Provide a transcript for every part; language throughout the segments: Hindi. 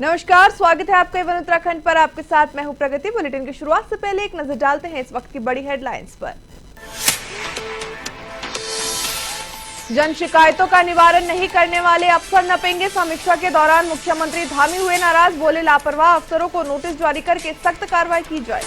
नमस्कार, स्वागत है आपका वन उत्तराखंड पर। आपके साथ मैं हूं प्रगति। बुलेटिन की शुरुआत से पहले एक नजर डालते हैं इस वक्त की बड़ी हेडलाइंस पर। जन शिकायतों का निवारण नहीं करने वाले अफसर नपेंगे। समीक्षा के दौरान मुख्यमंत्री धामी हुए नाराज, बोले लापरवाह अफसरों को नोटिस जारी करके सख्त कार्रवाई की जाए।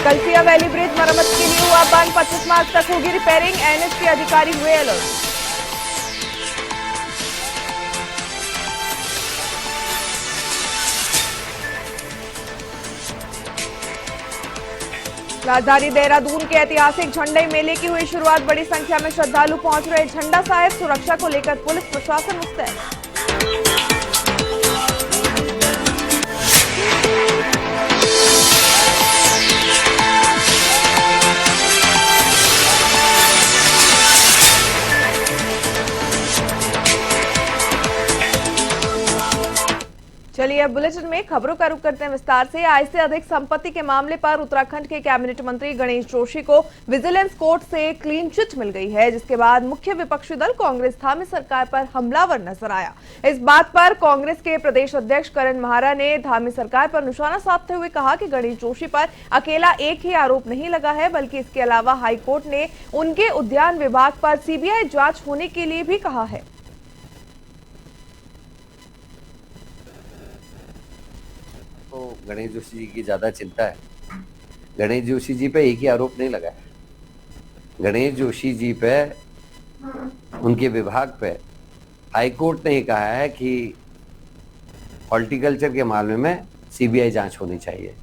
कलसिया वैली ब्रिज मरम्मत के लिए हुआ बंद, 25 मार्च तक होगी रिपेयरिंग। एनएच के अधिकारी हुए अलर्ट। राजधानी देहरादून के ऐतिहासिक झंडे मेले की हुई शुरुआत, बड़ी संख्या में श्रद्धालु पहुंच रहे झंडा साहिब। सुरक्षा को लेकर पुलिस प्रशासन मुस्तैद। चलिए अब बुलेटिन में खबरों का रुख करते हैं विस्तार से। आय से अधिक संपत्ति के मामले पर उत्तराखंड के कैबिनेट मंत्री गणेश जोशी को विजिलेंस कोर्ट से क्लीन चिट मिल गई है, जिसके बाद मुख्य विपक्षी दल कांग्रेस धामी सरकार पर हमलावर नजर आया। इस बात पर कांग्रेस के प्रदेश अध्यक्ष करण महारा ने धामी सरकार पर निशाना साधते हुए कहा कि गणेश जोशी पर अकेला एक ही आरोप नहीं लगा है, बल्कि इसके अलावा हाईकोर्ट ने उनके उद्यान विभाग पर सीबीआई जांच होने के लिए भी कहा है। तो गणेश जोशी जी की ज्यादा चिंता है। गणेश जोशी जी पे एक ही आरोप नहीं लगा है। गणेश जोशी जी पे, उनके विभाग पे हाईकोर्ट ने ही कहा है कि हॉर्टिकल्चर के मामले में सीबीआई जांच होनी चाहिए।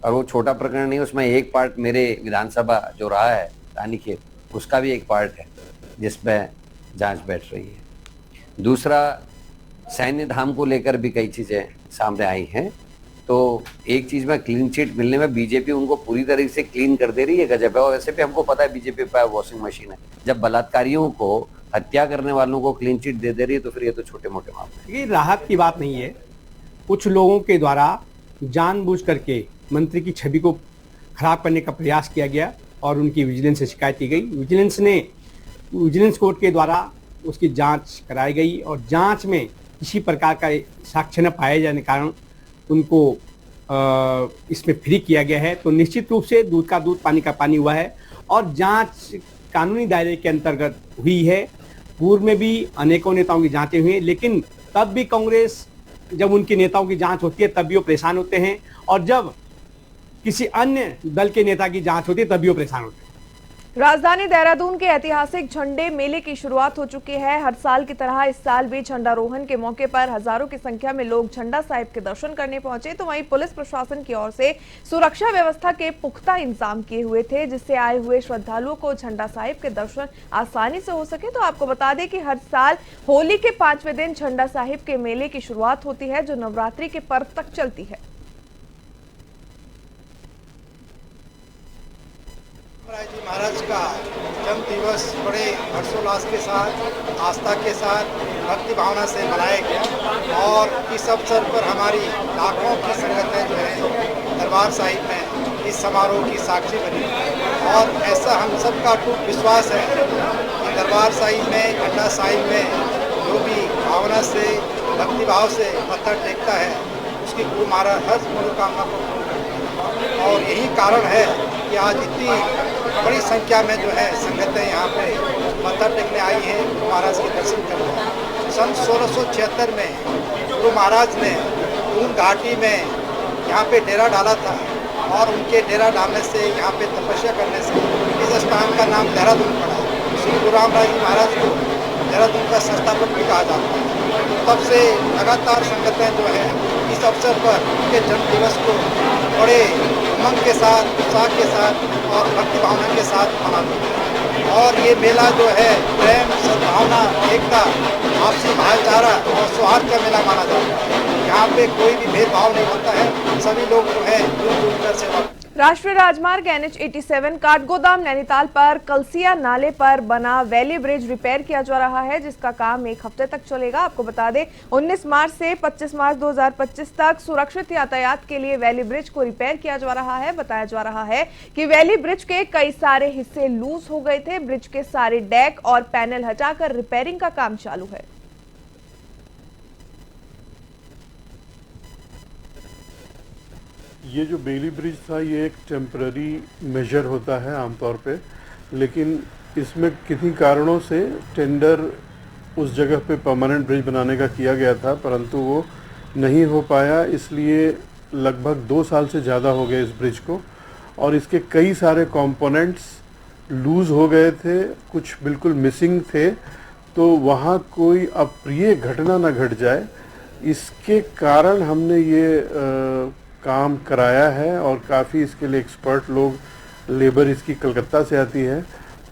और वो छोटा प्रकरण नहीं, उसमें एक पार्ट मेरे विधानसभा जो रहा है रानीखेत, उसका भी एक पार्ट है जिसमें जांच बैठ रही है। दूसरा, सैन्य धाम को लेकर भी कई चीजें सामने आई हैं। तो एक चीज में क्लीन चिट मिलने में बीजेपी उनको पूरी तरीके से क्लीन कर दे रही है, गजब है। और वैसे भी हमको पता है बीजेपी पे वॉशिंग मशीन है। जब बलात्कारियों को, हत्या करने वालों को क्लीन चिट दे दे रही है तो फिर ये तो छोटे मोटे मामले। ये राहत की बात नहीं है। कुछ लोगों के द्वारा जानबूझ करके मंत्री की छवि को खराब करने का प्रयास किया गया और उनकी विजिलेंस से शिकायत की गई। विजिलेंस कोर्ट के द्वारा उसकी जांच कराई गई और जांच में किसी प्रकार का साक्ष्य न पाए जाने के कारण उनको इसमें फ्री किया गया है। तो निश्चित रूप से दूध का दूध, पानी का पानी हुआ है और जांच कानूनी दायरे के अंतर्गत हुई है। पूर्व में भी अनेकों नेताओं की जांचें हुई हैं, लेकिन तब भी कांग्रेस, जब उनके नेताओं की जांच होती है तब भी वो परेशान होते हैं, और जब किसी अन्य दल के नेता की जांच होती है तब भी वो परेशान होते हैं। राजधानी देहरादून के ऐतिहासिक झंडे मेले की शुरुआत हो चुकी है। हर साल की तरह इस साल भी झंडारोहण के मौके पर हजारों की संख्या में लोग झंडा साहिब के दर्शन करने पहुंचे। तो वहीं पुलिस प्रशासन की ओर से सुरक्षा व्यवस्था के पुख्ता इंतजाम किए हुए थे, जिससे आए हुए श्रद्धालुओं को झंडा साहिब के दर्शन आसानी से हो सके। तो आपको बता दें कि हर साल होली के 5वें दिन झंडा साहिब के मेले की शुरुआत होती है, जो नवरात्रि के पर्व तक चलती है। जी महाराज का जन्म दिवस बड़े हर्षोल्लास के साथ, आस्था के साथ, भक्ति भावना से मनाया गया और इस अवसर पर हमारी लाखों की संगतें जो है दरबार साहिब में इस समारोह की साक्षी बनी। और ऐसा हम सब का अटूट विश्वास है कि दरबार साहिब में, झंडा साहिब में जो भी भावना से, भक्ति भाव से मत्था टेकता है, उसकी गुरु महाराज हर मनोकामना को पूर्ण करते हैं। और यही कारण है कि आज इतनी बड़ी संख्या में जो है संगतें यहाँ पे मत्था टेकने आई हैं, गुरु महाराज के दर्शन करने। सन 1676 में गुरु महाराज ने ऊन घाटी में यहाँ पे डेरा डाला था और उनके डेरा डालने से, यहाँ पे तपस्या करने से इस स्थान का नाम देहरादून पड़ा। श्री गुरु रामदास जी महाराज को देहरादून का संस्थापक भी कहा जाता है। तब से लगातार संगतें जो है इस अवसर पर उनके जन्म दिवस को बड़े उमंग के साथ, उत्साह के साथ और भक्ति भावना के साथ मनाते हैं। और ये मेला जो है प्रेम, सद्भावना, एकता, आपसी भाईचारा और सौहार्द का मेला माना जाता है। यहाँ पे कोई भी भेदभाव नहीं होता है, सभी लोग जो है मिलजुल कर सेवा। राष्ट्रीय राजमार्ग NH 87 काठगोदाम नैनीताल पर कलसिया नाले पर बना वैली ब्रिज रिपेयर किया जा रहा है, जिसका काम एक हफ्ते तक चलेगा। आपको बता दें 19 मार्च से 25 मार्च 2025 तक सुरक्षित यातायात के लिए वैली ब्रिज को रिपेयर किया जा रहा है। बताया जा रहा है कि वैली ब्रिज के कई सारे हिस्से लूज हो गए थे। ब्रिज के सारे डेक और पैनल हटाकर रिपेयरिंग का काम चालू है। ये जो बेली ब्रिज था ये एक टेम्पररी मेजर होता है आमतौर पे, लेकिन इसमें किन्हीं कारणों से टेंडर उस जगह पे परमानेंट ब्रिज बनाने का किया गया था, परंतु वो नहीं हो पाया। इसलिए लगभग 2 साल से ज़्यादा हो गए इस ब्रिज को, और इसके कई सारे कंपोनेंट्स लूज़ हो गए थे, कुछ बिल्कुल मिसिंग थे। तो वहाँ कोई अप्रिय घटना न घट जाए, इसके कारण हमने ये काम कराया है। और काफ़ी इसके लिए एक्सपर्ट लोग, लेबर इसकी कलकत्ता से आती है,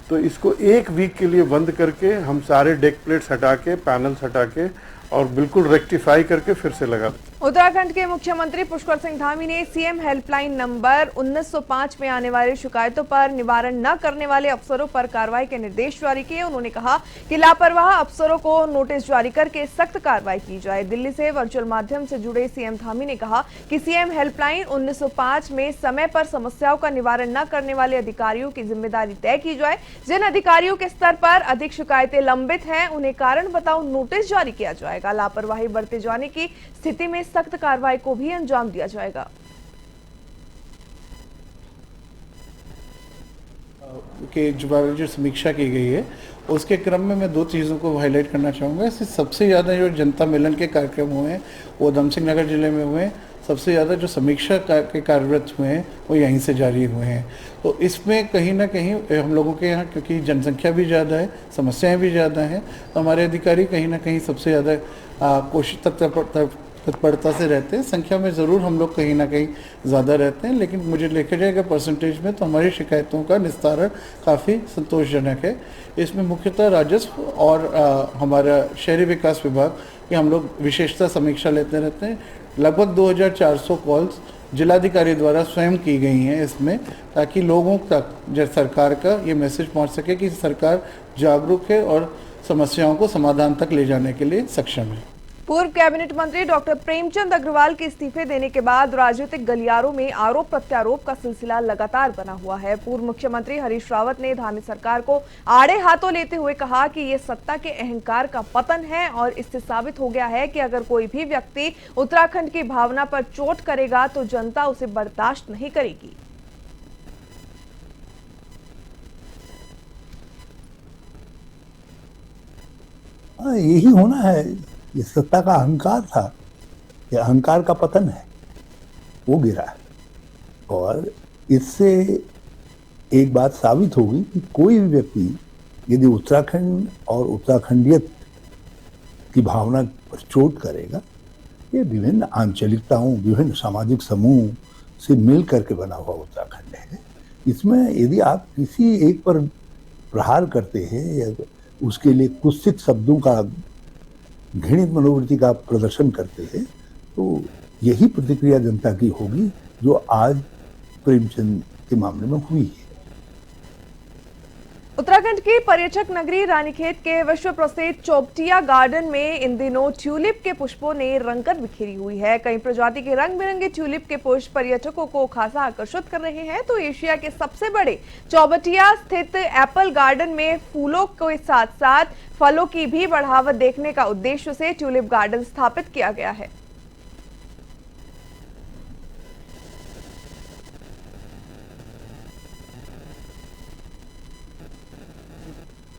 तो इसको 1 वीक के लिए बंद करके हम सारे डेक प्लेट्स हटा के, पैनल्स हटा के और बिल्कुल रेक्टिफाई करके फिर से लगा। उत्तराखंड के मुख्यमंत्री पुष्कर सिंह धामी ने सीएम हेल्पलाइन नंबर 1905 में आने वाली शिकायतों पर निवारण न करने वाले अफसरों पर कार्रवाई के निर्देश जारी किए। उन्होंने कहा कि लापरवाह अफसरों को नोटिस जारी करके सख्त कार्रवाई की जाए। दिल्ली से वर्चुअल माध्यम से जुड़े सीएम धामी ने कहा कि सीएम हेल्पलाइन 1905 में समय पर समस्याओं का निवारण न करने वाले अधिकारियों की जिम्मेदारी तय की जाए। जिन अधिकारियों के स्तर पर अधिक शिकायतें लंबित हैं, उन्हें कारण बताओ नोटिस जारी किया जाएगा। लापरवाही बरते जाने की स्थिति में सख्त कार्रवाई को भी अंजाम दिया जाएगा। के जो समीक्षा की गई है उसके क्रम में मैं 2 चीज़ों को हाईलाइट करना चाहूँगा। इससे सबसे ज़्यादा जो जनता मिलन के कार्यक्रम हुए हैं वो उधम सिंह नगर जिले में हुए हैं। सबसे ज़्यादा जो समीक्षा के कार्यरत हुए हैं वो यहीं से जारी हुए हैं। तो इसमें कहीं ना कहीं हम लोगों के यहाँ, क्योंकि जनसंख्या भी ज़्यादा है, समस्याएं भी ज़्यादा हैं, तो हमारे अधिकारी कहीं ना कहीं सबसे ज़्यादा कोशिश तत्परता से रहते हैं। संख्या में ज़रूर हम लोग कहीं ना कहीं ज़्यादा रहते हैं, लेकिन मुझे देखा जाएगा परसेंटेज में तो हमारी शिकायतों का निस्तारण काफ़ी संतोषजनक है। इसमें मुख्यतः राजस्व और हमारा शहरी विकास विभाग की हम लोग विशेषता समीक्षा लेते रहते हैं। लगभग 2400 कॉल्स जिलाधिकारी द्वारा स्वयं की गई हैं इसमें, ताकि लोगों तक सरकार का ये मैसेज पहुंच सके कि सरकार जागरूक है और समस्याओं को समाधान तक ले जाने के लिए सक्षम है। पूर्व कैबिनेट मंत्री डॉक्टर प्रेमचंद अग्रवाल के इस्तीफे देने के बाद राजनीतिक गलियारों में आरोप प्रत्यारोप का सिलसिला लगातार बना हुआ है। पूर्व मुख्यमंत्री हरीश रावत ने धामी सरकार को आड़े हाथों लेते हुए कहा कि ये सत्ता के अहंकार का पतन है और इससे साबित हो गया है कि अगर कोई भी व्यक्ति उत्तराखंड की भावना पर चोट करेगा तो जनता उसे बर्दाश्त नहीं करेगी। यही होना है, ये सत्ता का अहंकार था, ये अहंकार का पतन है, वो गिरा है। और इससे एक बात साबित होगी कि कोई भी व्यक्ति यदि उत्तराखंड और उत्तराखंडियत की भावना पर चोट करेगा, ये विभिन्न आंचलिकताओं, विभिन्न सामाजिक समूह से मिल करके बना हुआ उत्तराखंड है। इसमें यदि आप किसी एक पर प्रहार करते हैं या उसके लिए कुत्सित शब्दों का, घृणित मनोवृत्ति का प्रदर्शन करते हैं, तो यही प्रतिक्रिया जनता की होगी जो आज प्रेमचंद के मामले में हुई है। उत्तराखंड की पर्यटक नगरी रानीखेत के विश्व प्रसिद्ध चौबटिया गार्डन में इन दिनों ट्यूलिप के पुष्पों ने रंगत बिखेरी हुई है। कई प्रजाति के रंग बिरंगे ट्यूलिप के पुष्प पर्यटकों को खासा आकर्षित कर रहे हैं। तो एशिया के सबसे बड़े चौबटिया स्थित एप्पल गार्डन में फूलों के साथ साथ फलों की भी बढ़ावत देखने का उद्देश्य से ट्यूलिप गार्डन स्थापित किया गया है।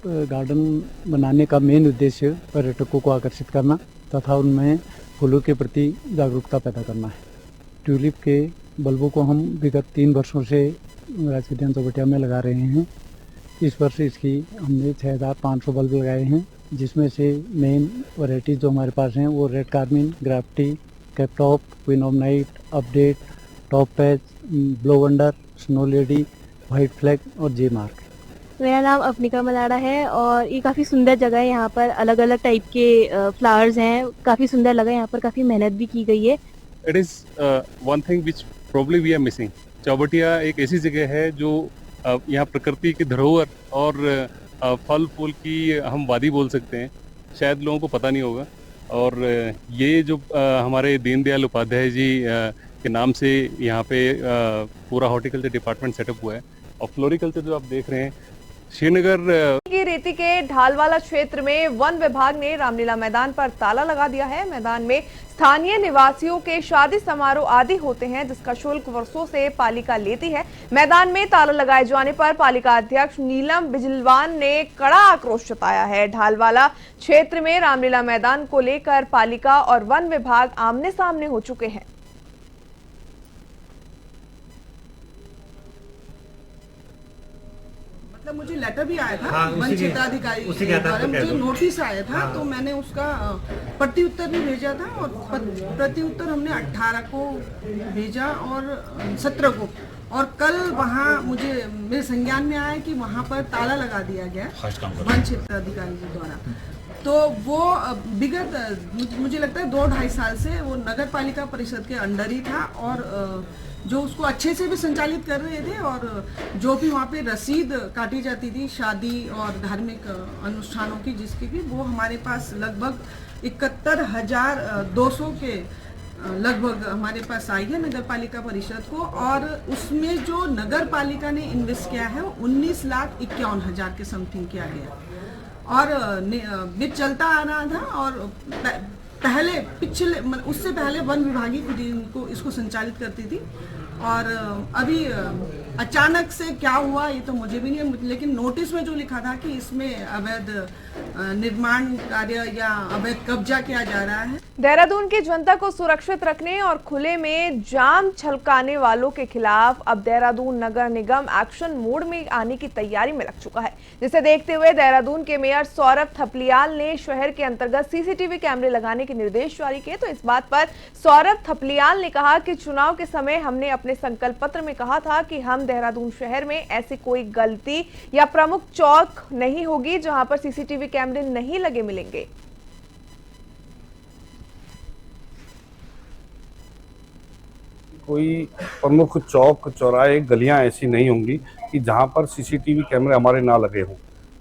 गार्डन बनाने का मेन उद्देश्य पर्यटकों को आकर्षित करना तथा उनमें फूलों के प्रति जागरूकता पैदा करना है। ट्यूलिप के बल्बों को हम विगत 3 वर्षों से राजकीय उद्यान चौबटिया में लगा रहे हैं। इस वर्ष इसकी हमने 6500 बल्ब लगाए हैं, जिसमें से मेन वैरायटी जो हमारे पास हैं वो red carmine, graffiti, cap top, queen of night, update, top patch, blow wonder, snow lady, white flag और जे मार्क। मेरा नाम अपनिका मलाड़ा है और ये काफ़ी सुंदर जगह है। यहाँ पर अलग अलग टाइप के फ्लावर्स हैं, काफ़ी सुंदर लगा। यहाँ पर काफ़ी मेहनत भी की गई है। It is one thing which probably we are missing. Chaubatia एक ऐसी जगह है जो यहाँ प्रकृति की धरोहर और फल फूल की हम वादी बोल सकते हैं, शायद लोगों को पता नहीं होगा। और ये जो हमारे दीनदयाल उपाध्याय जी के नाम से यहाँ पे पूरा हॉर्टिकल्चर डिपार्टमेंट सेटअप हुआ है। और फ्लोरिकल्चर जो आप देख रहे हैं, श्रीनगर की रेती के ढालवाला क्षेत्र में वन विभाग ने रामलीला मैदान पर ताला लगा दिया है। मैदान में स्थानीय निवासियों के शादी समारोह आदि होते हैं, जिसका शुल्क वर्षों से पालिका लेती है। मैदान में ताला लगाए जाने पर पालिका अध्यक्ष नीलम बिजलवान ने कड़ा आक्रोश जताया है। ढालवाला क्षेत्र में रामलीला मैदान को लेकर पालिका और वन विभाग आमने सामने हो चुके हैं। मतलब मुझे लेटर भी आया था वन क्षेत्राधिकारी द्वारा, मुझे नोटिस आया था, तो मैंने उसका प्रत्युत्तर भी भेजा था और प्रत्युत्तर हमने 18 को भेजा और 17 को, और कल वहाँ मुझे मेरे संज्ञान में आया कि वहाँ पर ताला लगा दिया गया वन क्षेत्राधिकारी जी द्वारा। तो वो विगत मुझे लगता है 2-2.5 साल से वो नगर पालिका परिषद के अंडर ही था, और जो उसको अच्छे से भी संचालित कर रहे थे, और जो भी वहाँ पे रसीद काटी जाती थी शादी और धार्मिक अनुष्ठानों की जिसकी भी, वो हमारे पास लगभग 71,200 के लगभग हमारे पास आई है नगर पालिका परिषद को। और उसमें जो नगर पालिका ने इन्वेस्ट किया है वो 19,51,000 के समथिंग किया गया, और बिल चलता आ रहा था। और पहले पिछले उससे पहले वन विभाग ही खुद इनको इसको संचालित करती थी, और अभी अचानक से क्या हुआ ये तो मुझे भी नहीं, लेकिन नोटिस में जो लिखा था कि इसमें अवैध निर्माण कार्य या अवैध कब्जा किया जा रहा है। देहरादून की जनता को सुरक्षित रखने और खुले में जाम छलकाने वालों के खिलाफ अब देहरादून नगर निगम एक्शन मोड में आने की तैयारी में लग चुका है, जिसे देखते हुए देहरादून के मेयर सौरभ थपलियाल ने शहर के अंतर्गत सीसीटीवी कैमरे लगाने के निर्देश जारी किए। तो इस बात पर सौरभ थपलियाल ने कहा कि चुनाव के समय हमने अपने संकल्प पत्र में कहा था कि हम देहरादून शहर में ऐसी कोई गलती या प्रमुख चौक नहीं होगी जहां पर सीसीटीवी कैमरे नहीं लगे मिलेंगे। कोई प्रमुख चौक चौराहे गलियां ऐसी नहीं होंगी कि जहां पर सीसीटीवी कैमरे हमारे ना लगे हों।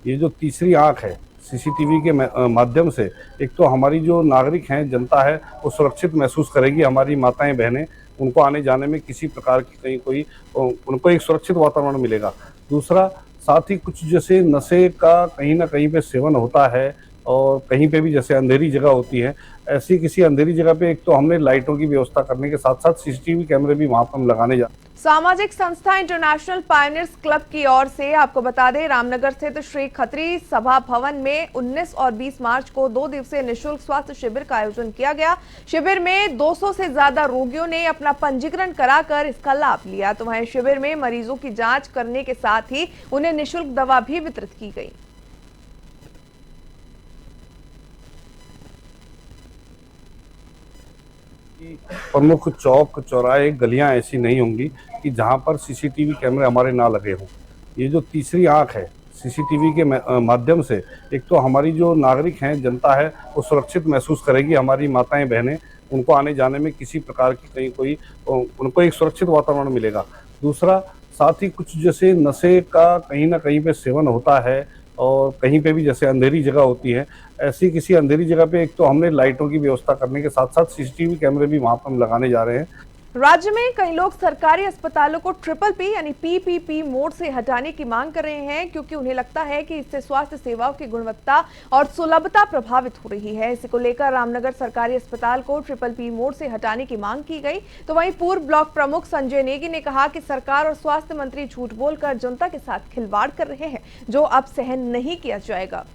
ये जो तीसरी आंख है सीसीटीवी के माध्यम से, एक तो हमारी जो नागरिक हैं, जनता है, वो सुरक्षित महसूस करेगी। हमारी माताएं बहनें, उनको आने जाने में किसी प्रकार की कहीं कोई उनको एक सुरक्षित वातावरण मिलेगा। दूसरा, साथ ही कुछ जैसे नशे का कहीं ना कहीं पे सेवन होता है, और कहीं पे भी जैसे अंधेरी जगह होती है, ऐसी किसी अंधेरी जगह पे एक तो हमने लाइटों की व्यवस्था करने के साथ साथ सीसीटीवी कैमरे भी वहां पर हम लगाने जा। सामाजिक संस्था इंटरनेशनल पायनियर्स क्लब की ओर से आपको बता दें, रामनगर स्थित श्री खत्री सभा भवन में 19 और 20 मार्च को 2 दिवसीय निःशुल्क स्वास्थ्य शिविर का आयोजन किया गया। शिविर में 200 से ज्यादा रोगियों ने अपना पंजीकरण कराकर इसका लाभ लिया। तो वहीं शिविर में मरीजों की जांच करने के साथ ही उन्हें निःशुल्क दवा भी वितरित की गई। प्रमुख चौक चौराहे गलियां ऐसी नहीं होंगी कि जहां पर सीसीटीवी कैमरे हमारे ना लगे हों। ये जो तीसरी आंख है सीसीटीवी के माध्यम से, एक तो हमारी जो नागरिक हैं, जनता है, वो सुरक्षित महसूस करेगी। हमारी माताएं बहनें, उनको आने जाने में किसी प्रकार की कहीं कोई उनको एक सुरक्षित वातावरण मिलेगा। दूसरा, साथ ही कुछ जैसे नशे का कहीं ना कहीं पे सेवन होता है, और कहीं पे भी जैसे अंधेरी जगह होती है, ऐसी किसी अंधेरी जगह पे एक तो हमने लाइटों की व्यवस्था करने के साथ साथ सीसीटीवी कैमरे भी वहां पर हम लगाने जा रहे हैं। राज्य में कई लोग सरकारी अस्पतालों को PPP यानी PPP मोड से हटाने की मांग कर रहे हैं, क्योंकि उन्हें लगता है कि इससे स्वास्थ्य सेवाओं की गुणवत्ता और सुलभता प्रभावित हो रही है। इसी को लेकर रामनगर सरकारी अस्पताल को PPP मोड से हटाने की मांग की गई। तो वहीं पूर्व ब्लॉक प्रमुख संजय नेगी ने कहा कि सरकार और स्वास्थ्य मंत्री झूठ बोलकर जनता के साथ खिलवाड़ कर रहे हैं, जो अब सहन नहीं किया जाएगा।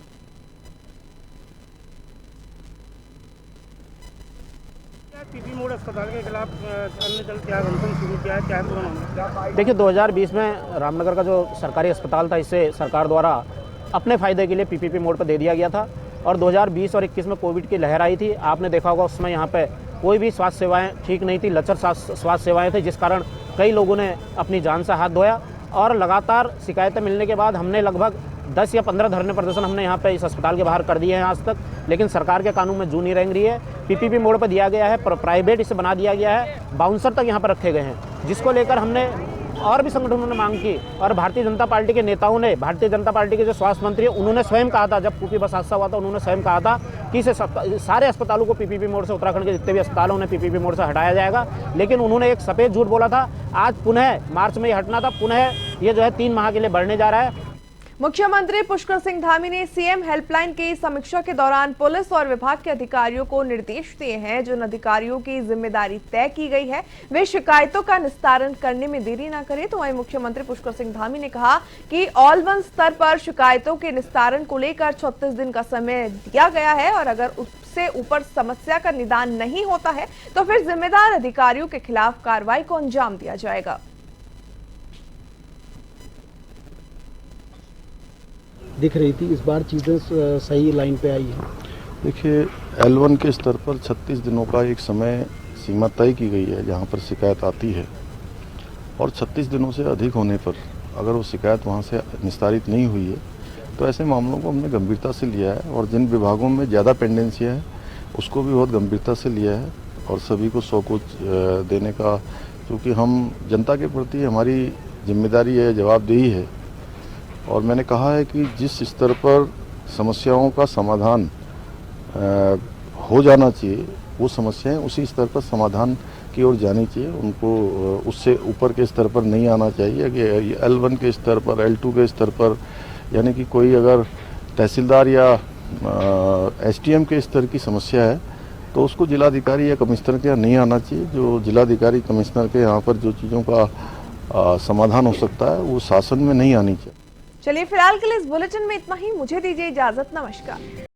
पीपी मोड अस्पताल के खिलाफ अन्य दल क्या आंदोलन शुरू किया है, क्या है? देखिए, 2020 में रामनगर का जो सरकारी अस्पताल था, इसे सरकार द्वारा अपने फायदे के लिए PPP मोड पर दे दिया गया था। और 2020 और 21 में कोविड की लहर आई थी। आपने देखा होगा उसमें यहाँ पे कोई भी स्वास्थ्य सेवाएं ठीक नहीं थी, लचर स्वास्थ्य सेवाएं थी, जिस कारण कई लोगों ने अपनी जान से हाथ धोया। और लगातार शिकायतें मिलने के बाद हमने लगभग 10 या 15 धरने प्रदर्शन हमने यहाँ पे इस अस्पताल के बाहर कर दिए हैं आज तक, लेकिन सरकार के कानून में जू नहीं रेंग रही है। PPP मोड पर दिया गया है, प्राइवेट इसे बना दिया गया है, बाउंसर तक यहाँ पर रखे गए हैं, जिसको लेकर हमने और भी संगठनों ने मांग की और भारतीय जनता पार्टी के नेताओं ने, भारतीय जनता पार्टी के जो स्वास्थ्य मंत्री है उन्होंने स्वयं कहा था, जब कुपी बस हादसा हुआ था उन्होंने स्वयं कहा था कि इसे सारे अस्पतालों को पीपीपी मोड से, उत्तराखंड के जितने भी अस्पताल हैं उन्हें पीपीपी मोड से हटाया जाएगा। लेकिन उन्होंने एक सफेद झूठ बोला था। आज पुनः मार्च में ये हटना था, पुनः ये जो है 3 माह के लिए बढ़ने जा रहा है। मुख्यमंत्री पुष्कर सिंह धामी ने सीएम हेल्पलाइन की समीक्षा के दौरान पुलिस और विभाग के अधिकारियों को निर्देश दिए हैं। जिन अधिकारियों की जिम्मेदारी तय की गई है वे शिकायतों का निस्तारण करने में देरी न करें। तो वहीं मुख्यमंत्री पुष्कर सिंह धामी ने कहा कि ऑल वन स्तर पर शिकायतों के निस्तारण को लेकर 36 दिन का समय दिया गया है और अगर उससे ऊपर समस्या का निदान नहीं होता है तो फिर जिम्मेदार अधिकारियों के खिलाफ कार्रवाई को अंजाम दिया जाएगा। दिख रही थी, इस बार चीज़ें सही लाइन पे आई हैं। देखिए, L1 के स्तर पर 36 दिनों का एक समय सीमा तय की गई है जहां पर शिकायत आती है और 36 दिनों से अधिक होने पर अगर वो शिकायत वहां से निस्तारित नहीं हुई है तो ऐसे मामलों को हमने गंभीरता से लिया है और जिन विभागों में ज़्यादा पेंडेंसियाँ है उसको भी बहुत गंभीरता से लिया है और सभी को 100 कुछ देने का, क्योंकि हम जनता के प्रति हमारी जिम्मेदारी है, जवाबदेही है। और मैंने कहा है कि जिस स्तर पर समस्याओं का समाधान हो जाना चाहिए वो समस्याएं उसी स्तर पर समाधान की ओर जानी चाहिए, उनको उससे ऊपर के स्तर पर नहीं आना चाहिए कि L1 के स्तर पर, L2 के स्तर पर, यानी कि कोई अगर तहसीलदार या SDM के स्तर की समस्या है तो उसको जिलाधिकारी या कमिश्नर के यहाँ नहीं आना चाहिए। जो जिलाधिकारी कमिश्नर के यहाँ पर जो चीज़ों का समाधान हो सकता है वो शासन में नहीं आनी चाहिए। चलिए फिलहाल के लिए इस बुलेटिन में इतना ही। मुझे दीजिए इजाजत। नमस्कार।